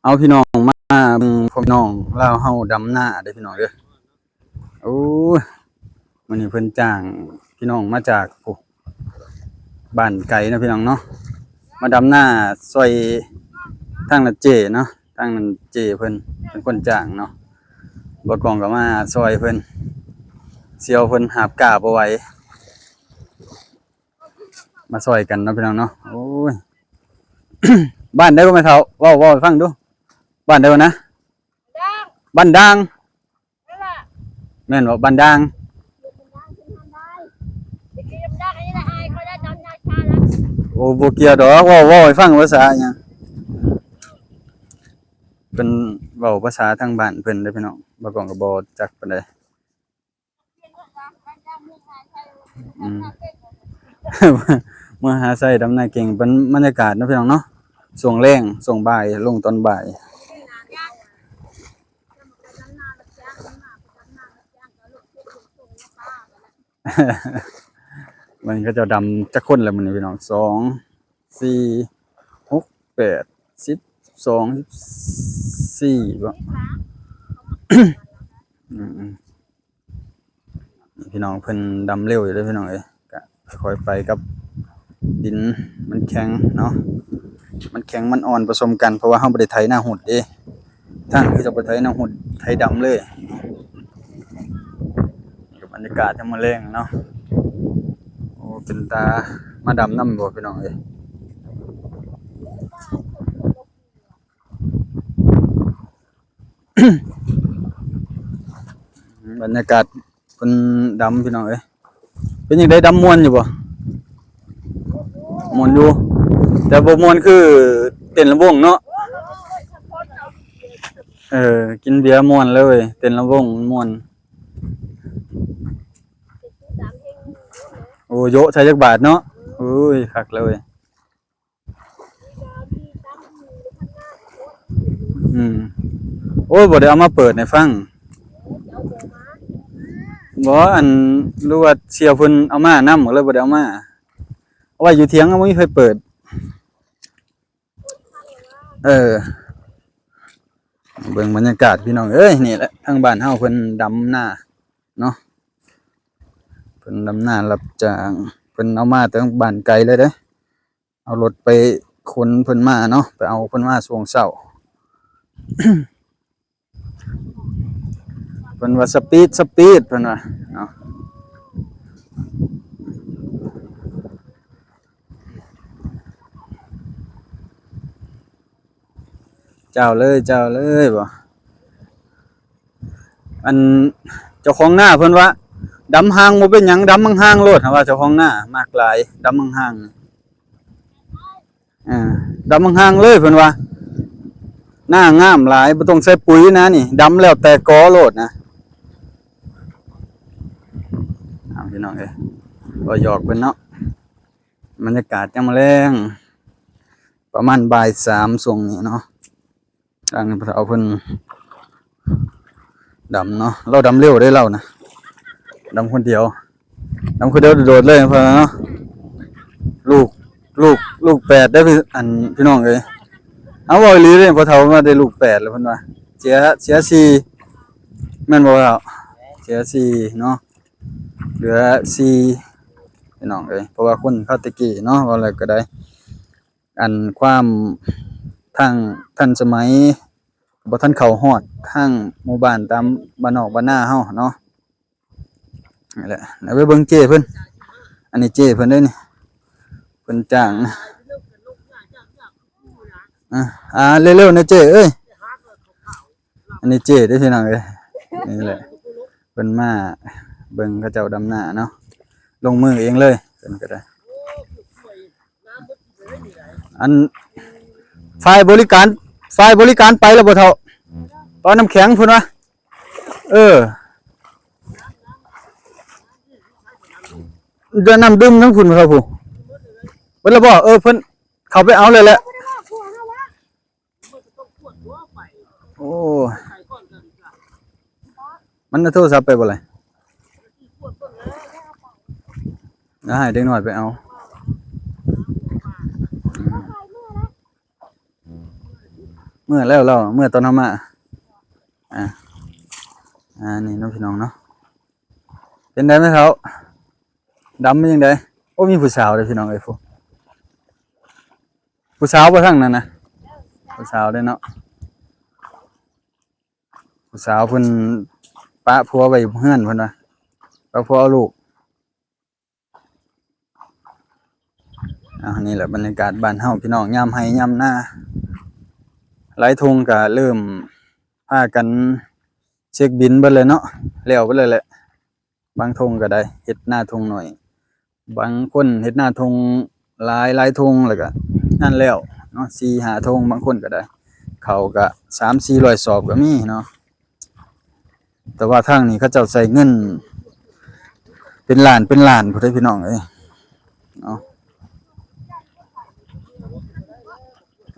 เอาพี่น้องมาพ่อพี่น้องลาวเฮาดำหน้าเด้อพี่น้องเด้อโอ้ยมื้อนี้เพิ่นจ้างพี่น้องมาจากโอ้บ้านไกลนะพี่น้องเนาะมาดำหน้าซอยทางนั้นเจเนาะทางนั้นเจเพิ่นเป็นคนจ้างเนาะบ่กองก็มาซอยเพิ่นเสี่ยวเพิ่นหาบกาบ่ไหวมาซอยกันเนาะพี่น้องเนาะโอ้ย บ้านได้บ่แม่เฒ่าเว้าให้ฟังดูบ้านได้บ่นะดังบ้านด่างนั่นแหละแม่นบ่บ้านด่างเด็กๆดังอันนี้ละอายเขาได้จำได้ชาแล้วโอ้บ่เกี่ยวดอกเว้าให้ฟังภาษาหยังเป็นเว้าภาษาทางบ้านเพิ่นเด้อพี่น้องบ่กองก็บ่จักปานใดอืม เมื่อหาไส้ดำนาเก่งเป็นบรรยากาศเนาะพี่น้องเนาะช่วงแรงช่วงบ่ายลงตอนบ่าย มันก็จะดำจักคนแหละมันนี่พี่น้อง2 4 6 8 10 12 14บ่ อืมพี่น้องเพิ่นดำเร็วอยู่เด้อพี่น้องเอ้ยก็ค่อยๆไปกับดินมันแข็งเนาะมันแข็งมันอ่อนผสมกันเพราะว่าเฮาบ่ได้ไถนาหุดเด้ทางที่จะไปไถนาหุดไถดำเลยนี่ก็บรรยากาศยามมื้อแลงเนาะโอ้เป็นตามาดำน้ำบ่พี่น้องเอ้ย บรรยากาศเพิ่นดำพี่น้องเอ้ยเป็นจังได๋ดำม่วนอยู่บ่ม่วนอยู่แต่บ่ม่วนคือเต้นลำวงเนาะกินเบียร์ม่วนเลยเว้ยเต้นลำวงม่วนโอ้โยะใช้จักบาทเนาะโอ้ยคักเลยอืมโอ้ยบ่ได้เอามาเปิดให้ฟังบ่อันรู้ว่าเสี่ยวเพิ่นเอามานำก็เลยบ่ได้เอามาเอาไว้อยู่เถียงก็บ่มีไผเปิดเบิ่งบรรยากาศพี่น้องเอ้ยนี่แหละทางบ้านเฮาเพิ่นดำหน้าเนาะเพิ่นดำหน้ารับจ้างเพิ่นเอามาแต่บ้านไกลเลยเด้เอารถไปขนเพิ่นมาเนาะไปเอาเพิ่นมาช่วงเช้า เพิ่นว่าสปีดเพิ่นว่าเนาะเจ้าเลยบ่อันเจ้าของหน้าเพิ่นว่าดำห่างบ่เป็นหยังดำห่างๆโลดว่าเจ้าของหน้ามากหลายดำห่างๆดำห่างๆเลยเพิ่นว่าหน้างามหลายบ่ต้องใส่ปุ๋ยนะนี่ดำแล้วแต่กอโลดนะพี่น้องเอ้ยบ่หยอกเพิ่นเนาะบรรยากาศยามมื้อแลงประมาณบ่าย3ช่วงนี้เนาะทางเอาเพิ่นดำเนาะเราดำเร็วได้เรานะดำคนเดียวโดดเลยเพิ่นเนาะลูกลูก8ได้พี่น้องเอ้ยเอาบ่อีหลีเด้พอเฒ่ามาได้ลูก8แล้วเพิ่นว่าเสีย4แม่นบ่เฒ่าเสีย4เนาะเหลือ4พี่น้องเอ้ยเพราะว่าคนเขาตะกี้เนาะว่าอะไรก็ได้อันความทางทันสมัยบ่ทันเข้าฮอดทางหมู่บ้านตามบ้านนอกบ้านนาเฮาเนาะนี่แหละแล้วไปเบิ่งเจ้เพิ่นอันนี้เจ้เพิ่นเด้นี่เพิ่นจ้างเร็วๆนะเจ้เอ้ยอันนี้เจ้เด้อพี่น้องเอ้ยนี่แหละเพิ่นมาเบิ่งเขาเจ้าดำนาเนาะลงมือเองเลยเพิ่นก็ได้อันฝ่ายบริการไปแล้วบ่เฒ่าตอนน้ำแข็งพุ่นวะจะนำดื่มทั้งพุ่นครับผู้เพิ่นละบ่เพิ่นเข้าไปเอาเลยแหละโอ้มันโทรศัพท์ไปบ่ล่ะให้เด็กน้อยไปเอา เมื่อแล้วเราเมื่อตอนเฮามาอ่านี่น้องพี่น้องเนาะเป็นได้ไหมเขาดำเป็นยังไงโอ้มีผู้สาวเลยพี่น้องเอ้ยผู้สาวบ่ทั้งนั้นนะผู้สาวเด้เนาะผู้สาวเพิ่นปะผัวไว้เฮือนเพิ่นว่าปะผัวเอาลูกนี่แหละบรรยากาศบ้านเฮาพี่น้องยามไร่ยามนาหลายทงก็เริ่มพากันเช็คบินเบิดเลยเนาะแล้วไปเลยแหละบางทงก็ได้เฮ็ดหน้าทงหน่อยบางคนเฮ็ดหน้าทงหลายทงแล้วก็นั่นแล้วเนาะ4-5ทงบางคนก็ได้เขาก็3-400 สอบก็มีเนาะแต่ว่าทางนี้เขาเจ้าใส่เงินเป็นล้านพุ่นเด้อพี่น้องเอ้ยเนาะ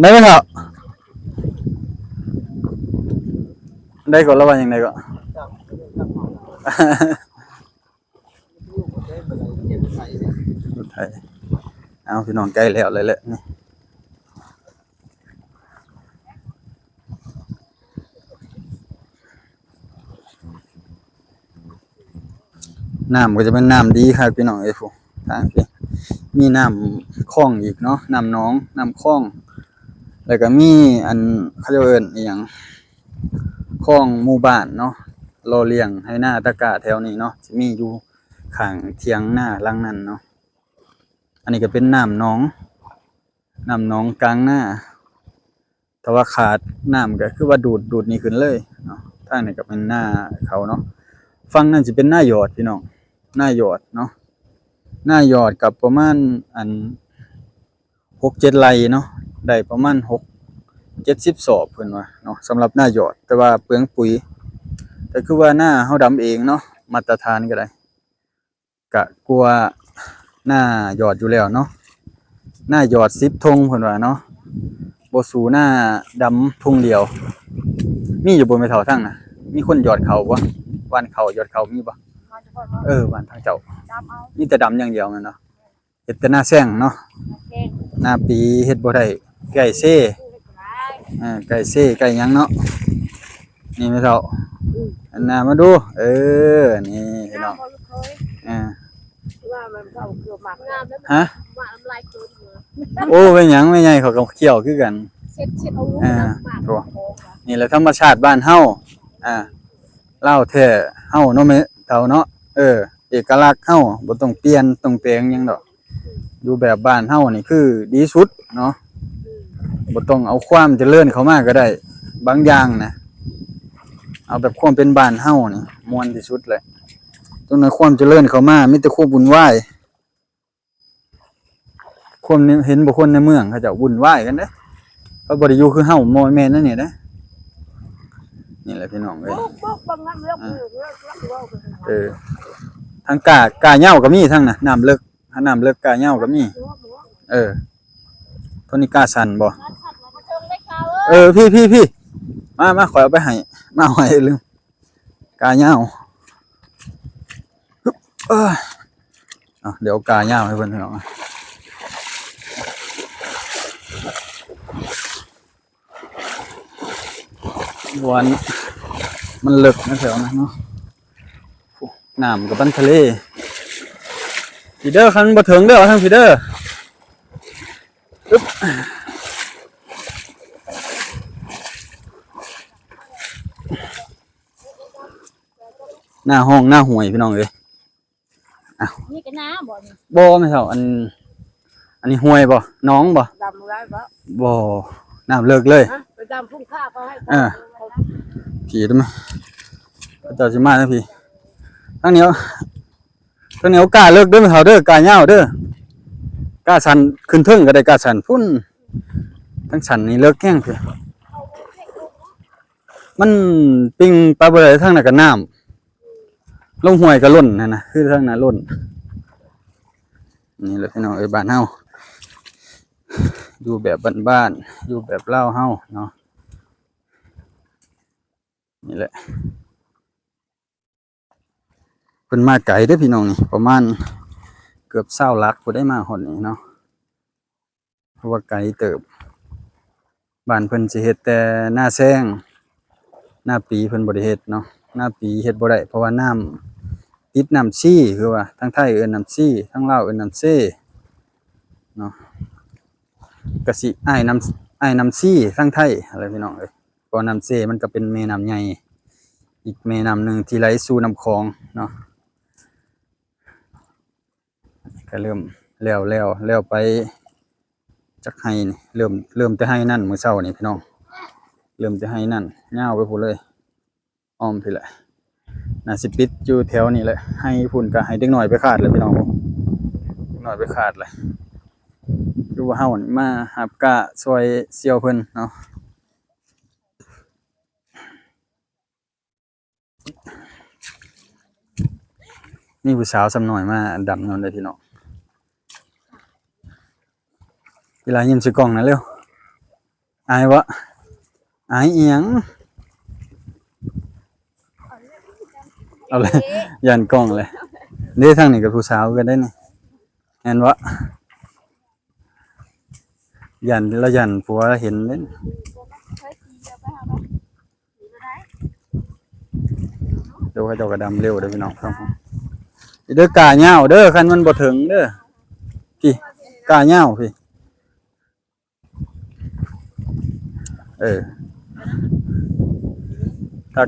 ได้ไหมครับได้ก่อนแล้วว่ายังไงก็ รถไถเอาพี่น้องใกล้แล้วเลยแหละนี่น้ำก็จะเป็นน้ำดีครับพี่น้องเอ้ยฟูทางพี่มีน้ำคลองอีกเนาะน้ำหนองน้ำคลองแล้วก็มีอันเขาเรียกว่าอีหยังคลองหมู่บ้านเนาะรอเลี้ยงให้หน้าตะกร้าแถวนี้เนาะสิมีอยู่ข้างเถียงหน้าหลังนั้นเนาะอันนี้ก็เป็นน้ำหนองกลางหน้าแต่ว่าขาดน้ำก็คือว่าดูดนี่ขึ้นเลยเนาะทางนี้ก็เป็นหน้าเขาเนาะฝั่งนั้นสิเป็นหน้าหยอดพี่น้องหน้าหยอดเนาะหน้าหยอดกับประมาณอัน 6-7 ไร่เนาะได้ประมาณ6-70 สอบเพิ่นว่าเนาะสำหรับหน้าหยอดแต่ว่าเปลืองปุ๋ยแต่คือว่าหน้าเฮาดำเองเนาะมาตรฐานก็ได้ก็กลัวหน้าหยอดอยู่แล้วเนาะหน้าหยอด10 ธงเพิ่นว่าเนาะบ่สู้หน้าดำธงเดียวมีอยู่บนไม่เท่าทั้งน่ะมีคนหยอดเขาบ่วานเขาหยอดเขามีบ่วานทางเจ้ามีแต่ดำอย่างเดียวแม่นเนาะเฮ็ดแต่หน้าแซงเนาะหน้าปีเฮ็ดบ่ได้ไก่เซ่ไก่เซ่ไก่หยังเนาะนี่ไม่เท่าอันน่ะมาดูนี่พี่น้องว่ามันเข้าเกี่ยวหมักงามแล้ว ฮะ ว่าน้ำลายคืนอยู่ โอ้เป็นหยังไม่ใหญ่เขาก็เคี่ยวคือกัน เช็ดเอาลูกน้ำหมัก ตัวนี่แหละธรรมชาติบ้านเฮาลาวแท้เฮาเนาะแม่เฒ่าเนาะเอกลักษณ์เฮาบ่ต้องเปลี่ยนต้องแปลงหยังดอกอยู่แบบบ้านเฮานี่คือดีสุดเนาะบ่ต้องเอาความเจริญเข้ามาก็ได้บางอย่างนะเอาแบบความเป็นบ้านเฮานี่ม่วนที่สุดเลยตรงนั้นความเจริญเข้ามามีแต่ความวุ่นวายคนเห็นบ่คนในเมืองเขาเจ้าวุ่นวายกันเด้เขาบ่ได้อยู่คือเฮาบ่แม่นนั่นนี่เด้นี่แหละพี่น้องเอ้ยทางกาเหย้าก็มีทั้งน่ะน้ำเลิกน้ำเลิกกาเหย้าก็มีตัวนี้กาสั่นบ่พี่มาขอเอาไปให้มาเอาให้ลืมกาเหย้าเดี๋ยวกาเหย้าให้เพิ่นพี่น้องวันมันเลิกนะแถวนั้นเนาะน้ำกับบันทะเลฟีเดอร์คันบ่ถึงเด้อทางฟีเดอร์อึ๊บหน้าห้องหน้าห่วยพี่น้องเอ้ยนี่ก็น้ำบ่นี่บ่แม่เฒ่าอันนี้ห่วยบ่น้องบ่ดำไรบ่น้ำเลิกเลยไปดำพุ่งข้าเขาให้ผีได้ไหมเจ้าสิมานะพี่ทั้งเหนียวกล้าเลิกเด้อแม่เฒ่าเด้อกล้าเหย้าเด้อกล้าสั่นขึ้นเทิงก็ได้กล้าสั่นพุ่นทั้งสั่นนี่เลิกแห้งพี่มันปิงปลาบ่ได้ทางนั้นก็น้ำลงห้วยก็ล้นนั่นน่ะคือทางนั้นล้นนี่แหละพี่น้องบ้านเฮาอยู่แบบบ้านๆอยู่แบบลาวเฮาเนาะนี่แหละเพิ่นมาไกลเด้อพี่น้องนี่ประมาณเกือบ20 ลักบ่ได้มาฮอดนี่เนาะเพราะว่าไกลเติบ บ้านเพิ่นสิเฮ็ดแต่หน้าแซงหน้าปีเพิ่นบ่ได้เฮ็ดเนาะหน้าปีเฮ็ดบ่ได้เพราะว่าน้ำติดน้ำชี่คือว่าทางไทยเอิ้นน้ำชี่ทางลาวเอิ้นน้ำเซ่เนาะก็สิอ้ายน้ำชี่ทางไทยอะไรพี่น้องเอ้ยเพราะน้ำเซ่มันก็เป็นแม่น้ำใหญ่อีกแม่น้ำหนึงที่ไหลสู่น้ำคลองเนาะก็เริ่มแล้วไปจักไห้นี่เริ่มแต่ไห้นั่นมื้อเช้านี่พี่น้องเริ่มแต่ไห้นั่นยาวไปพู้นเลยอ้อมพี่แหละน่าสิปิดอยู่แถวนี้แหละให้พุ่นก็ให้เด็กน้อยไปขาดเลยพี่น้องเด็กน้อยไปขาดเลยคือว่าเฮานี่มาหับกะซอยเสี่ยวเพิ่นเนาะมีผู้สาวสำน้อยมาดำนำเลยพี่น้องเวลายิ้มใส่กล้องนะเร็วอายวะอายอีหยังเอาเลยยันกล้องเลยนี่ทางนี้กับผู้สาวก็ได้นี่เห็นวะยันแล้วยันผัวเห็นเล่นเดี๋ยวเขาเจ้ากระดำเร็วเด้อพี่น้องครับเด้อกาเหย้าเด้อคันมันบ่ถึงเด้อพี่กาเหย้าพี่ถ้า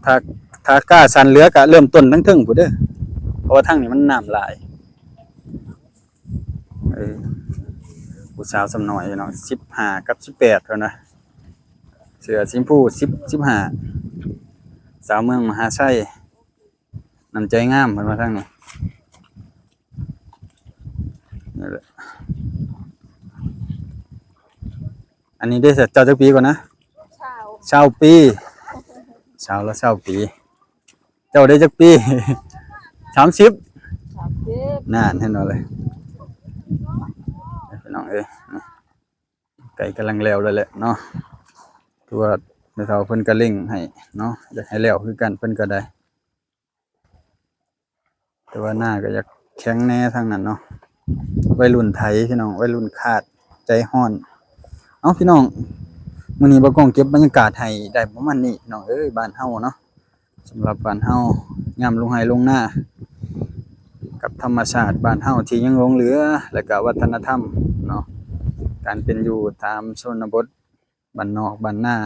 ถ้าถ้ากาสันเหลือก็เริ่มต้นทั้งถึงพุ่นเด้อเพราะว่าทางนี้มันน้ำหลายผู้สาวสำน้อยพี่น้อง15กับ18เท่านะเสื้อสีชมพู15สาวเมืองมหาชัยน้ำใจงามเพิ่นว่าทางนี้นี่แหละอันนี้ได้เสร็จเจ้าจักปีก่อนนะ20ปีชาวละ20ปีเจ้าได้จักปี30นั่นเห็นบ่เลยพี่น้องไก่กำลังแล้วเลยแหละเนาะตัวแม่เฒ่าเพิ่นก็เร่งให้เนาะอยากให้แล้วคือกันเพิ่นก็ได้แต่ว่าหน้าก็อยากแข็งแน่ทางนั้นเนาะวัยรุ่นไทยพี่น้องวัยรุ่นขาดใจร้อนเอ้าพี่น้องมื้อนี้บ่กล้องเก็บบรรยากาศให้ได้ประมาณนี้พี่น้องเอ้ยบ้านเฮาเนาะสำหรับบ้านเฮายามลงไร่ลงนากับธรรมชาติบ้านเฮาที่ยังหลงเหลือแล้วก็วัฒนธรรมเนาะการเป็นอยู่ตามชนบทบ้านนอกบ้านนา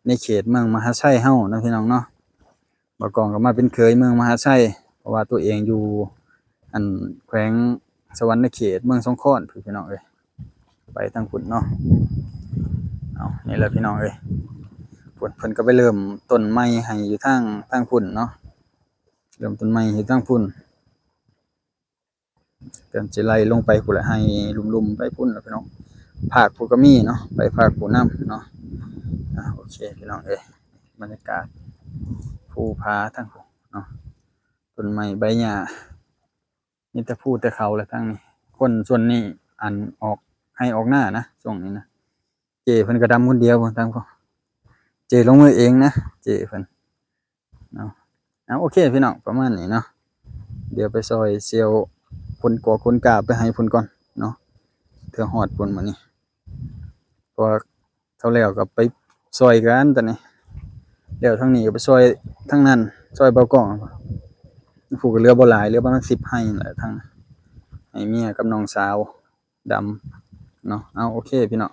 ในเขตเมืองมหาชัยเฮานะพี่น้องเนาะบ่กล้องก็มาเป็นเคยเมืองมหาชัยเพราะว่าตัวเองอยู่อันแขวงสวรรณเขตเมืองสงขลาพี่น้องเอ้ยไปทางพุ่นเนาะเอานี่แหละพี่น้องเอ้ยเพิ่นก็ไปเริ่มต้นไม้ให้อยู่ทางพุ่นเนาะเริ่มต้นไม้อยู่ทางพุ่นเตรียมสิไล่ลงไปพุ่นละให้ลุ่มๆไปพุ่นแล้วพี่น้องภาคผู้ก็มีเนาะไปภาคผู้นำเนาะโอเคพี่น้องเอ้ยบรรยากาศภูผาทางพุ่นเนาะต้นไม้ใบหญ้ามีแต่ภูแต่เขาแหละทางนี้คนส่วนนี้อันออกให้ออกหน้านะช่วงนี้นะเจเพิ่นก็ดำคนเดียวทางพุ่นเจลงมือเองนะเจเพิ่นเนาะเอาโอเคพี่น้องประมาณนี้เนาะเดี๋ยวไปซอยเซียวคนกอคนกาไปให้เพิ่นก่อนเนาะเถื่อฮอดเพิ่นมื้อนี้พอเขาแล้วก็ไปซอยกันตอนนี้แล้วทางนี้ก็ไปซอยทางนั้นซอยเบากล้องผู้ก็เหลือบ่หลายเหลือประมาณ10ไร่นั่นแหละทางให้เมียกับน้องสาวดำเนาะเอาโอเคพี่น้อง